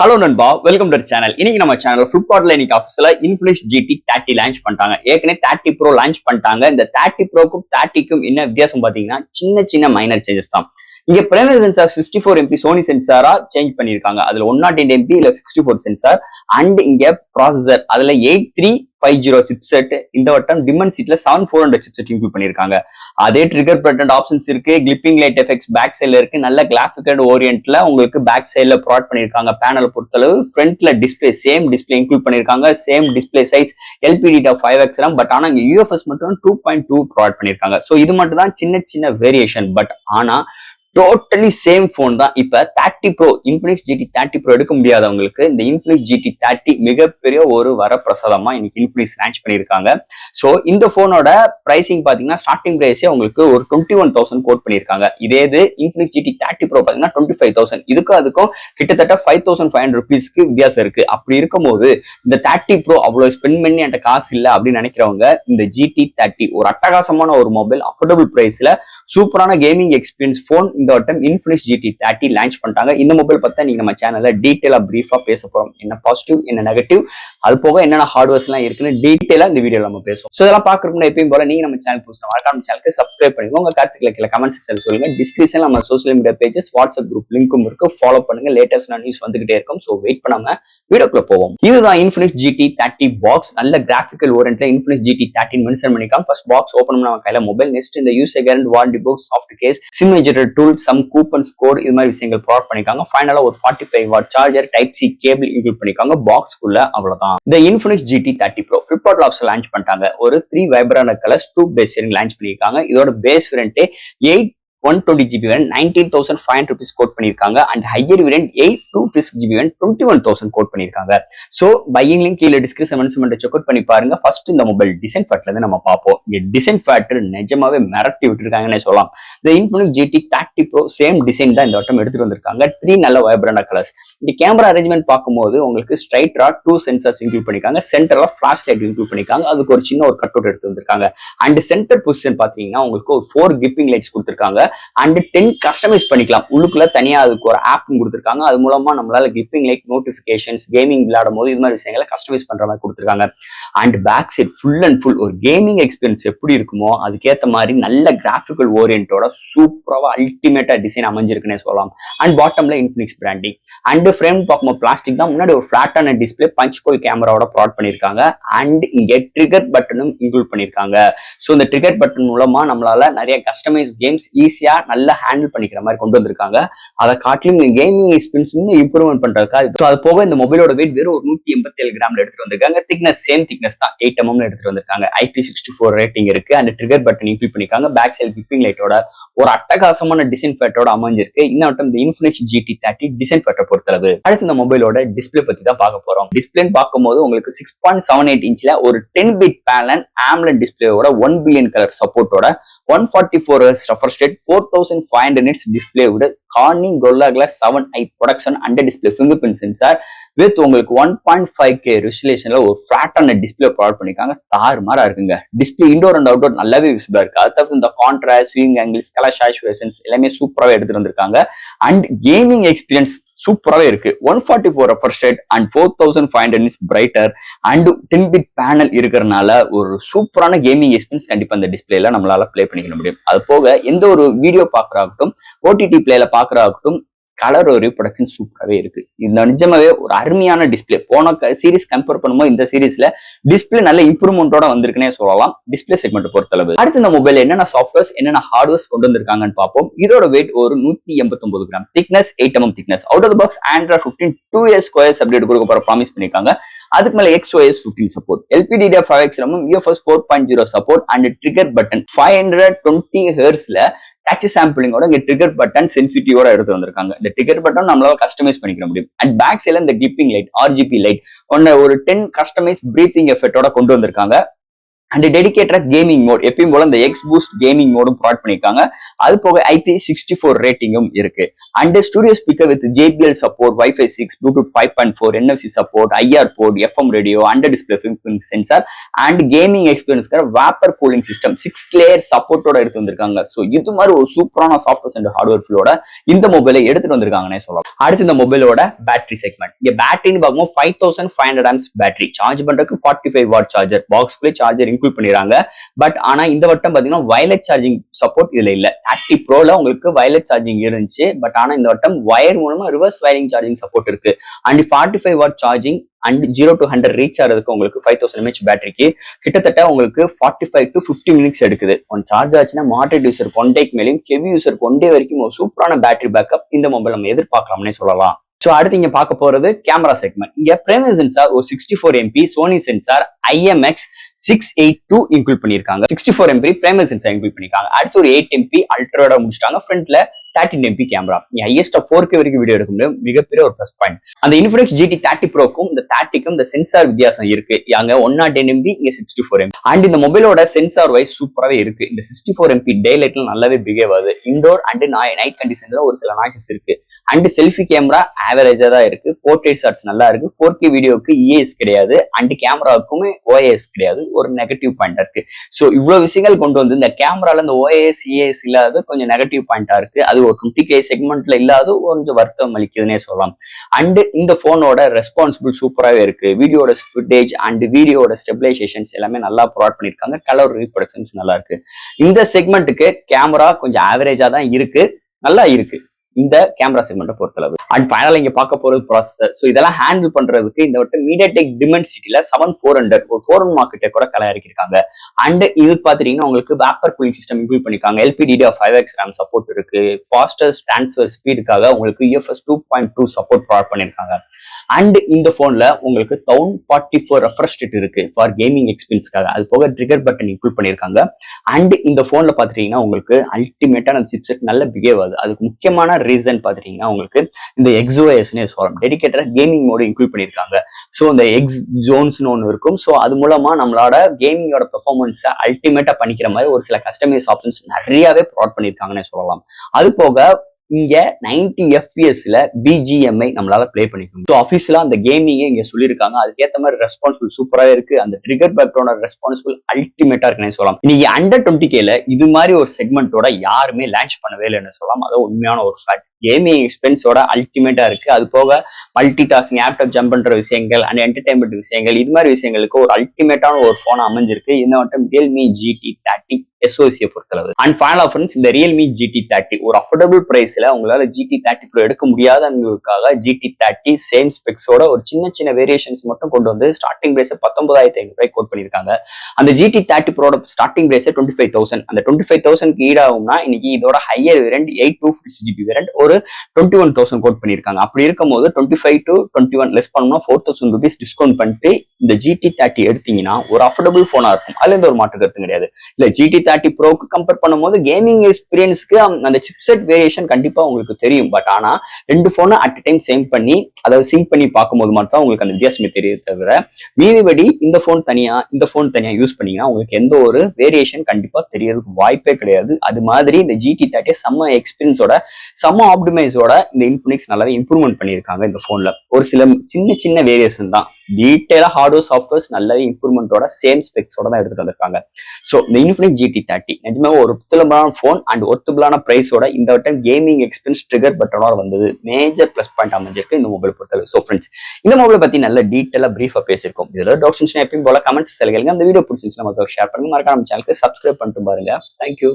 Hello நண்பா, welcome to channel. இன்னைக்கு நம்ம சேனல் ஃபிளிப்கார்ட்ல இன்னைக்கு ஆஃபீஸ்ல இன்ஃபினிக்ஸ் GT 30 லான்ச் பண்ணிட்டாங்க. ஏற்கனவே 30 Pro லான்ச் பண்ணிட்டாங்க. இந்த 30 Proக்கும் 30க்கும் என்ன வித்தியாசம் பாத்தீங்கன்னா சின்ன சின்ன மைனர் சேஞ்சஸ் தான். இங்க பிரைமரி சென்சார் 64 MP சோனி சென்சாரா சேஞ்ச் பண்ணிருக்காங்க. அதுல 108 MP இல்ல 64 சென்சார் அண்ட் இங்க ப்ராசஸர் அதுல 8350 சிப்செட். இந்த வட்டம் டிமென்சிட்டில 7400 சிப்செட் இன்க்ளூட் பண்ணிருக்காங்க. அதே ட்ரிகர் பட்டன் ஆப்ஷன்ஸ் இருக்கு, கிளிப்பிங் லைட் எஃபெக்ட்ஸ் பேக் சைட்ல இருக்கு, நல்ல கிராஃபிக்கல் ஓரியன்ட்ல உங்களுக்கு பேக் சைட்ல ப்ரொவைட் பண்ணிருக்காங்க. பேனலை பொறுத்தளவு ஃப்ரண்ட்ல டிஸ்பிளே சேம் டிஸ்பிளே இன்க்ளூட் பண்ணிருக்காங்க. Same display size LPDDR 5X RAM. But ஆனா இங்க UFS மட்டும் 2.2 ப்ரொவைட் பண்ணிருக்காங்க. சோ இது மட்டும் தான் சின்ன சின்ன வேரியேஷன். பட் ஆனா டோட்டலி சேம் போன் தான். இப்ப 30 Pro இன்ஃபினிக்ஸ் GT 30 Pro எடுக்க முடியாதவங்களுக்கு இந்த இன்ஃபினிக்ஸ் GT 30 மிகப்பெரிய ஒரு வரப்பிரசாதமா இன்னைக்கு இன்ஃபினிக்ஸ் லான்ச் பண்ணிருக்காங்க. சோ இந்த போனோட பிரைசிங் பாத்தீங்கன்னா ஸ்டார்டிங் பிரைஸே உங்களுக்கு ஒரு 21,000 கோட் பண்ணிருக்காங்க. இதே இது இன்ஃபினிக்ஸ் GT 30 Pro பாத்தீங்கன்னா 25,000. இதுக்கும் அதுக்கும் கிட்டத்தட்ட 5,500 rupeesக்கு வித்தியாசம் இருக்கு. அப்படி இருக்கும்போது இந்த 30 Pro அவ்வளவு ஸ்பெண்ட் பண்ணி என்கிட்ட காசு இல்லை அப்படின்னு நினைக்கிறவங்க இந்த GT 30 ஒரு அட்டகாசமான ஒரு மொபைல் அஃபோர்டபுள் பிரைஸ்ல சூப்பரான கேமிங் எக்ஸ்பீரியன்ஸ் போன் இந்த வட்டம் இன்ஃபினிக்ஸ் GT 30 லான்ச் பண்ணிட்டாங்க. இந்த மொபைல் பத்தி நீங்க நம்ம சேனல்ல டீடைலா பிரீஃபா பேச போறோம். என்ன பாசிட்டிவ் என்ன நெகட்டிவ், அது போக என்னென்ன ஹார்ட்வேர்ஸ் எல்லாம் இருக்குன்னு டீடைலா இந்த வீடியோல நம்ம பேசுவோம். சோ இதெல்லாம் பாக்குறதுக்கு எப்பயும் போல நீங்க நம்ம சேனல் புதுசா மறக்காம சேனலுக்கு சப்ஸ்கிரைப் பண்ணுங்க. உங்க கருத்துக்களை கீழே கமெண்ட் செக்ஷன்ல சொல்லுங்க. டிஸ்கிரிப்ஷன்ல நம்ம social media pages, WhatsApp group லிங்க்கும் இருக்கு. ஃபாலோ பண்ணுங்க. லேட்டஸ்ட் நியூஸ் வந்துகிட்டே இருக்கும். சோ வெயிட் பண்ணாம வீடியோக்குள்ள போவோம். இதுதான் இன்ஃபினிக்ஸ் GT 30 பாக்ஸ். நல்ல கிராஃபிக்கல் ஓரியன்ட்ல இன்ஃபினிக்ஸ் GT 30 மென்ஷன் பண்ணிருக்காங்க. ஃபர்ஸ்ட் பாக்ஸ் ஓபன் பண்ணா நம்ம கையில மொபைல், நெக்ஸ்ட் இந்த user guarantee, warranty book, soft case, sim ejector tool, some coupons code, இது மாதிரி விஷயங்கள் ப்ரொவைட் பண்ணிருக்காங்க. ஃபைனலா ஒரு 45 watt charger, type C cable include பண்ணிருக்காங்க. பாக்ஸ்க்குள்ள அவ்வளவுதான். இந்த Infinix GT 30 Pro Flipkart option launch பண்ணிட்டாங்க. ஒரு 3 vibrant colours 2 base variant launch பண்ணிருக்காங்க. இதோட base variant 120GB variant 19,500 rupees quote பண்ணிருக்காங்க. And higher variant 256GB variant 21,000 quote பண்ணிருக்காங்க. சோ பையிங் லிங்க் கீழே டிஸ்கிரிப்ஷன் மென்ஷன் செக் அவுட் பண்ணி பாருங்க. ஃபர்ஸ்ட் இந்த மொபைல் டிசைன் ஃபேக்டர்ல இருந்து நம்ம பார்ப்போம். இந்த டிசைன் ஃபேக்டர் நிஜமாவே மிரட்டி விட்டுருக்காங்கன்னு சொல்லலாம். இந்த Infinix GT 30 Pro same design தான் இந்த வட்டம் எடுத்துட்டு வந்திருக்காங்க. 3 நல்ல வைப்ரண்ட் கலர்ஸ். இந்த கேமரா அரேஞ்ச்மெண்ட் பார்க்கும்போது உங்களுக்கு ஸ்ட்ரைட்டா 2 சென்சார்ஸ் இன்க்ளூட் பண்ணிருக்காங்க. சென்டர்ல ஃபிளாஷ் லைட் இன்க்ளூட் பண்ணிருக்காங்க. அதுக்கு ஒரு சின்ன ஒரு கட் அவுட் எடுத்து வந்திருக்காங்க. அண்ட் சென்டர் பொசிஷன் பாத்தீங்கன்னா உங்களுக்கு ஒரு 4 கிப்பிங் லைட்ஸ் கொடுத்திருக்காங்க. அண்ட் 10 கஸ்டமைஸ் பண்ணிக்கலாம். உள்ளுக்குள்ள தனியா அதுக்கு ஒரு ஆப் கொடுத்திருக்காங்க. அது மூலமா நம்மளால கிப்பிங் லைட், நோட்டிபிகேஷன்ஸ், கேமிங் விளையாடும் போது இது மாதிரி விஷயங்களை கஸ்டமைஸ் பண்ற மாதிரி கொடுத்திருக்காங்க. And back side full and full ஒரு கேமிங் எக்ஸ்பீரியன்ஸ் எப்படி இருக்குமோ அதுக்கேற்ற மாதிரி நல்ல கிராஃபிக்கல் ஓரியன்டோட சூப்பராக அல்டிமேட்டா டிசைன் அமைஞ்சிருக்குன்னே சொல்லலாம். அண்ட் பாட்டம்ல இன்ஃபினிக்ஸ் பிராண்டிங். அண்ட் ஃப்ரேம் பார்க்கும்போது பிளாஸ்டிக் தான். முன்னாடி ஒரு பிளாட்டான டிஸ்பிளே பஞ்ச் கோல் கேமராவோட ப்ராட் பண்ணிருக்காங்க. அண்ட் இங்க ட்ரிகர் பட்டனும் இன்க்ளூட் பண்ணிருக்காங்க. ஸோ இந்த ட்ரிகர் பட்டன் மூலமா நம்மளால நிறைய கஸ்டமைஸ் கேம்ஸ் ஈஸியா நல்லா ஹேண்டில் பண்ணிக்கிற மாதிரி கொண்டு வந்திருக்காங்க. அதை காட்டிலும் கேமிங் எக்ஸ்பீரியன்ஸ் இன்னும் இம்ப்ரூவ்மெண்ட் பண்றதுக்காக அது போக இந்த மொபைலோட வெயிட் வெறும் ஒரு 187 கிராம்ல எடுத்துட்டு வந்திருக்காங்க. திக்னஸ் சேம் திக்னஸ் தான் 8 mm எடுத்துட்டு வந்திருக்காங்க. IP64 ரேட்டிங் இருக்கு. அண்ட் ட்ரிகர் பட்டன் இன்க்ளூட் பண்ணிருக்காங்க. பேக் சைடு கிப்பிங் லைட்டோட ஒரு அட்டகாசமான டிசைன் ஃபேட்டோட அமைஞ்சிருக்கு. இன்னும் இந்த இன்ஃபினிக்ஸ் GT 30 டிசைன் ஃபேட்டை பொறுத்தளவு. அடுத்து இந்த மொபைலோட டிஸ்பிளே பத்தி தான் பார்க்க போறோம். டிஸ்பிளேன்னு பார்க்கும்போது உங்களுக்கு 6.78 இன்ச்ல ஒரு 10-bit பேனல் AMOLED டிஸ்பிளேயோட 1 பில்லியன் கலர் சப்போர்ட்டோட 144 Hz refresh rate, 4500 nits display விட Corning Gorilla Glass 7i protection under display fingerprint sensor with உங்களுக்கு 1.5K ரெசல்யூஷன்ல ஒரு ஃபிளாட்டான டிஸ்பிளே ப்ரொவைட் பண்ணிருக்காங்க. தாறுமாறா இருக்குங்க. டிஸ்பிளே இன்டோர் அண்ட் அவுட்டோர் நல்லாவே விசிபிளா இருக்கு. அது தவிர்த்து இந்த கான்ட்ராஸ்ட், வியூயிங் ஆங்கிள்ஸ், கலர் சாச்சுரேஷன்ஸ் எல்லாமே சூப்பராகவே எடுத்துட்டு வந்திருக்காங்க. அண்ட் கேமிங் எக்ஸ்பீரியன்ஸ் சூப்பராகவே இருக்கு. 144 refresh rate and 4500 nits brighter and 10-bit panel இருக்கிறதுனால ஒரு சூப்பரான கேமிங் எக்ஸ்பீரியன்ஸ் கண்டிப்பா இந்த டிஸ்பிளேல நம்மளால பிளே பண்ணிக்க முடியும். அது போக எந்த ஒரு வீடியோ பாக்குறாகட்டும், OTT பிளேல பாக்குறாகட்டும், கலர் ஒரு ப்ரொடக்ஷன் சூப்பராகவே இருக்கு. இந்த நிஜமாவே ஒரு அருமையான டிஸ்பிளே. போன சீரிஸ் கம்பேர் பண்ணும்போது இந்த சீரிஸ்ல டிஸ்பிளே நல்ல இம்ப்ரூவ்மெண்டோட வந்திருக்குன்னே சொல்லலாம் டிஸ்பிளே செக்மெண்ட் பொறுத்தளவு. அடுத்து இந்த மொபைல் என்னென்ன சாஃப்ட்வேர்ஸ் என்னென்ன ஹார்ட்வேர்ஸ் கொண்டு வந்திருக்காங்கன்னு பார்ப்போம். இதோட வெயிட் ஒரு 189 gram, thickness 8 mm thickness. Out of the box Android 15 2 OS update கொடுக்க போற ப்ராமிஸ் பண்ணிருக்காங்க. அதுக்கு மேல XOS 15 support, LPDDR 5X RAM, UFS 4.0 support and trigger button 520 Hzல டச் சாம்பிளிங்கோட இங்க ட்ரிகர் பட்டன் சென்சிட்டிவோட எடுத்து வந்திருக்காங்க. இந்த ட்ரிகர் பட்டன் நம்மளால கஸ்டமைஸ் பண்ணிக்க முடியும். அண்ட் பேக் சைடுல இந்த கிப்பிங் லைட், RGB லைட் ஒரு 10 கஸ்டமைஸ் பிரீத்திங் எஃபெக்டோட கொண்டு வந்திருக்காங்க. அண்ட் டெடிகேட்டட் கேமிங் மோட் எப்பயும் போல இந்த எக்ஸ் பூஸ்ட் கேமிங் மோடும் ப்ரொவைட் பண்ணிருக்காங்க. அது போக IP64 ரேட்டிங்கும் இருக்கு. And studio speaker with JBL support, Wi-Fi 6, Bluetooth 5.4, NFC support, IR port, FM radio, under display finger sensor and gaming எக்ஸ்பீரியன்ஸ்க்கு வேப்பர் கூலிங் சிஸ்டம் 6 லேயர் சப்போர்ட்டோட எடுத்து வந்திருக்காங்க. ஸோ இது மாதிரி ஒரு சூப்பரான சாஃப்ட்வேர் அண்ட் ஹார்ட்வேர் ஃபுல்லோட இந்த மொபைலை எடுத்துட்டு வந்திருக்காங்கன்னே சொல்லலாம். அடுத்து இந்த மொபைலோட பேட்டரி செக்மெண்ட். இங்க பேட்டரின்னு பார்க்கும்போது 5500 amps பேட்டரி, சார்ஜ் பண்றதுக்கு 45 வாட் சார்ஜர், பாக்ஸ்குள்ளே சார்ஜர் இன்க்ளூட் பண்ணிடுறாங்க. பட் ஆனா இந்த வட்டம் பாத்தீங்கன்னா வயர்லெஸ் சார்ஜிங் சப்போர்ட் இதுல இல்ல. 30 ப்ரோல உங்களுக்கு வயர்லெஸ் சார்ஜிங் இருந்துச்சு. பட் ஆனா இந்த வட்டம் வயர் மூலமா ரிவர்ஸ் வயரிங் சார்ஜிங் சப்போர்ட் இருக்கு. And 45 watt charging and 0 to 100 reach ஆகிறதுக்கு உங்களுக்கு 5000 mAh பேட்டரிக்கு கிட்டத்தட்ட உங்களுக்கு 45 to 50 மினிட்ஸ் எடுக்குது. ஒன் சார்ஜ் ஆச்சுன்னா மாடரேட் யூசருக்கு 1 டேக்கு மேலேயும், ஹெவி யூசருக்கு 1 டே வரைக்கும் ஒரு சூப்பரான பேட்டரி பேக்கப் இந்த மொபைல் நம்ம எதிர்பார்க்கலாம்னே சொல்லலாம். சோ அடுத்து இங்க பார்க்க போறது கேமரா செக்மெண்ட். இங்க பிரைமரி சென்சார் ஒரு 64 MP Sony sensor IMX682 include பண்ணிருக்காங்க. 64 MP பிரைமரி சென்சார் இன்க்ளூட் பண்ணிருக்காங்க. அடுத்து ஒரு 8 MP அல்ட்ராவோட முடிச்சிட்டாங்க. ஃப்ரண்ட்ல 13 MP கேமரா. ஹையஸ்ட் 4K வரைக்கும் வீடியோ எடுக்க முடியும். மிகப்பெரிய ஒரு பிளஸ் பாயிண்ட். அந்த இன்ஃபினிக்ஸ் GT 30 ப்ரோக்கும் இந்த 30க்கும் இந்த சென்சார் வித்தியாசம் இருக்கு. அங்க 110 MP, இங்க 64 MP. அண்ட் இந்த மொபைலோட சென்சார் வைஸ் சூப்பராகவே இருக்கு. இந்த 64 MP டே லைட்ல நல்லாவே பிஹேவ் ஆகுது. இண்டோர் அண்ட் நைட் கண்டிஷன்ல ஒரு சில நாய்ஸஸ் இருக்கு. அண்ட் செல்ஃபி கேமரா ஆவரேஜா தான் இருக்கு. போர்ட்ரேட் ஷாட்ஸ் நல்லா இருக்கு. 4K வீடியோக்கு EAS கிடையாது. அண்ட் கேமராவுக்குமே OIS கிடையாது. ஒரு நெகட்டிவ் பாயிண்டா இருக்கு. சோ இவ்வளவு விஷயங்கள் கொண்டு வந்து இந்த கேமரால இந்த OIS EAS இல்லாத கொஞ்சம் நெகட்டிவ் பாயிண்டா இருக்கு. அது ஒரு 20K செக்மெண்ட்ல இல்லாத கொஞ்சம் வருத்தம் அளிக்குதுன்னே சொல்லலாம். அண்ட் இந்த போனோட ரெஸ்பான்சிபிள் சூப்பராகவே இருக்கு. வீடியோட ஃபுட்டேஜ் அண்ட் வீடியோட ஸ்டெபிலைசேஷன்ஸ் எல்லாமே நல்லா ப்ரொவைட் பண்ணிருக்காங்க. கலர் ரீப்ரொடக்ஷன்ஸ் நல்லா இருக்கு. இந்த செக்மெண்ட்டுக்கு கேமரா கொஞ்சம் ஆவரேஜா தான் இருக்கு. நல்லா இருக்கு இந்த கேமரா செக்மெண்ட்டை பொறுத்தளவு. அண்ட் ஃபைனலா இங்க பார்க்க போறது ப்ராசஸர். ஸோ இதெல்லாம் ஹேண்டில் பண்றதுக்கு இந்த வட்டம் MediaTek Dimensity-ல 7400 ஒரு 4 மார்க்கெட்டை கூட கலையாக்கிருக்காங்க. அண்ட் இது பாத்தீங்கன்னா உங்களுக்கு வேப்பர் கூலிங் சிஸ்டம் இன்க்ளூட் பண்ணிருக்காங்க. LPDDR5X RAM சப்போர்ட் இருக்கு. ஃபாஸ்டஸ்ட் ட்ரான்ஸ்ஃபர் ஸ்பீடுக்காக உங்களுக்கு UFS 2.2 சப்போர்ட் ப்ரொவைட் பண்ணிருக்காங்க. அண்ட் இந்த போன்ல உங்களுக்கு 1044 ரெஃப்ரெஷ் ரேட் இருக்கு ஃபார் கேமிங் எக்ஸ்பீரியன்ஸ்க்காக. அது போக ட்ரிகர் பட்டன் இன்க்ளூட் பண்ணிருக்காங்க. அண்ட் இந்த போன்ல பாத்தீங்கன்னா உங்களுக்கு அல்டிமேட்டான சிப்செட் நல்ல பிஹேவ் ஆகுது. அதுக்கு முக்கியமான ரீசன் பாத்தீங்கன்னா உங்களுக்கு இந்த XOSனே சொல்லலாம். டெடிகேட்டட் கேமிங் மோடு இன்க்ளூட் பண்ணிருக்காங்க. ஸோ இந்த எக்ஸ் ஜோன்ஸ்னு ஒன்று இருக்கும். ஸோ அது மூலமா நம்மளோட கேமிங்கோட பெர்ஃபார்மன்ஸை அல்டிமேட்டா பண்ணிக்கிற மாதிரி ஒரு சில கஸ்டமைஸ் ஆப்ஷன்ஸ் நிறையவே ப்ரொவைட் பண்ணிருக்காங்கன்னு சொல்லலாம். அது போக இங்க 90 FPS-ல BGMI நம்மளால பிளே பண்ணிக்கணும். ஸோ அஃபீஷியலா அந்த கேமிங்க இங்க சொல்லியிருக்காங்க. அதுக்கேற்ற மாதிரி ரெஸ்பான்சிபிள் சூப்பராக இருக்கு. அந்த ட்ரிகர் பேக்ரவுண்டோட ரெஸ்பான்சிபிள் அல்டிமேட்டா இருக்குன்னு சொல்லலாம். இன்னைக்கு அண்டர் 20K-ல இது மாதிரி ஒரு செக்மெண்டோட யாருமே லான்ச் பண்ணவே இல்லைன்னு சொல்லலாம். அது உண்மையான ஒரு ஃபேக்ட். கேமிங் எக்ஸ்பென்ஸோட அல்டிமேட்டா இருக்கு. அது போக மல்டி டாஸ்கிங், லேப்டாப் ஜம்ப் பண்ற விஷயங்கள் அண்ட் என்டர்டைன்மெண்ட் விஷயங்கள் இது மாதிரி விஷயங்களுக்கு ஒரு அல்டிமேட்டான ஒரு போன் அமைஞ்சிருக்கு. இந்த மட்டும் Realme GT 30 SoC பொறுத்தளவு. அண்ட் ஃபைனல் ஃப்ரெண்ட்ஸ் இந்த Realme GT 30 ஒரு அஃபோர்டபுள் பிரைஸ்ல உங்களால GT 30 Pro எடுக்க முடியாதவங்களுக்காக GT 30 சேம் ஸ்பெக்ஸோட ஒரு சின்ன சின்ன வேரியேஷன்ஸ் மட்டும் கொண்டு வந்து ஸ்டார்டிங் பிரைஸ் 19500 கோட் பண்ணிருக்காங்க. அந்த GT 30 Pro ஸ்டார்டிங் பிரைஸ் 25000. அந்த 25000க்கு ஈடாகும்னா இன்னைக்கு இதோட ஹையர் வேரியன்ட் 8256GB வேரியன்ட் ஒரு 21000 கோட் பண்ணிருக்காங்க. அப்படி இருக்கும் போது 25 to 21 லெஸ் பண்ணோம்னா 4000 ரூபீஸ் டிஸ்கவுண்ட் பண்ணிட்டு இந்த GT 30 எடுத்தீங்கன்னா ஒரு அஃபோர்டபுள் போனா இருக்கும். அதுல இருந்து ஒரு மாற்று கருத்து கிடையாது. இல்ல GT 30 Proக்கு கம்பேர் பண்ணும்போது கேமிங் எக்ஸ்பீரியன்ஸ்க்கு அந்த சிப்செட் வேரியேஷன் கண்டிப்பா உங்களுக்கு தெரியும். பட் ஆனா ரெண்டு போனை அட் டைம் சேம் பண்ணி அதாவது சிங்க் பண்ணி பார்க்கும்போது மட்டும் உங்களுக்கு அந்த வித்தியாசமே தெரியுது தவிர மீதிபடி இந்த போன் தனியா யூஸ் பண்ணீங்கன்னா உங்களுக்கு எந்த ஒரு வேரியேஷன் கண்டிப்பா தெரியறதுக்கு வாய்ப்பே கிடையாது. அது மாதிரி இந்த GT 30 செம்ம எக்ஸ்பீரியன்ஸோட செம்ம ஆப்டிமைஸோட இந்த இன்ஃபினிக்ஸ் நல்லாவே இம்ப்ரூவ்மெண்ட் பண்ணியிருக்காங்க. இந்த போன்ல ஒரு சில சின்ன வேரியேஷன் தான். டீட்டெயிலா ஹார்ட்வேர் சாஃப்ட்வேர்ஸ் நல்லாவே இம்ப்ரூவ்மெண்டோட சேம் ஸ்பெக்ஸோட தான் எடுத்துட்டு வந்திருக்காங்க. ஸோ இந்த இன்ஃபினிக்ஸ் GT 30 நிஜமே ஒரு ஒர்த்தபிளான போன் அண்ட் ஒர்த்தபிளான பிரைஸோட இந்த வட்டம் கேமிங் எக்ஸ்பீரியன்ஸ் ட்ரிகர் பட்டனோட வந்தது மேஜர் பிளஸ் பாயிண்ட் அமைஞ்சிருக்கு இந்த மொபைல் பொறுத்தவரை. ஸோ ஃப்ரெண்ட்ஸ் இந்த மொபைலை பத்தி நல்ல டீட்டெயிலா பிரீஃபா பேசியிருக்கோம். இதுல டவுட்ஸ் எப்பயும் போல கமெண்ட்ஸ் கேளுங்க. அந்த வீடியோ பிடிச்சிருந்துச்சுன்னா ஷேர் பண்ணுங்க. மறக்காம சேனலுக்கு சப்ஸ்கிரைப் பண்ணிட்டு பாருங்க. தேங்க்யூ.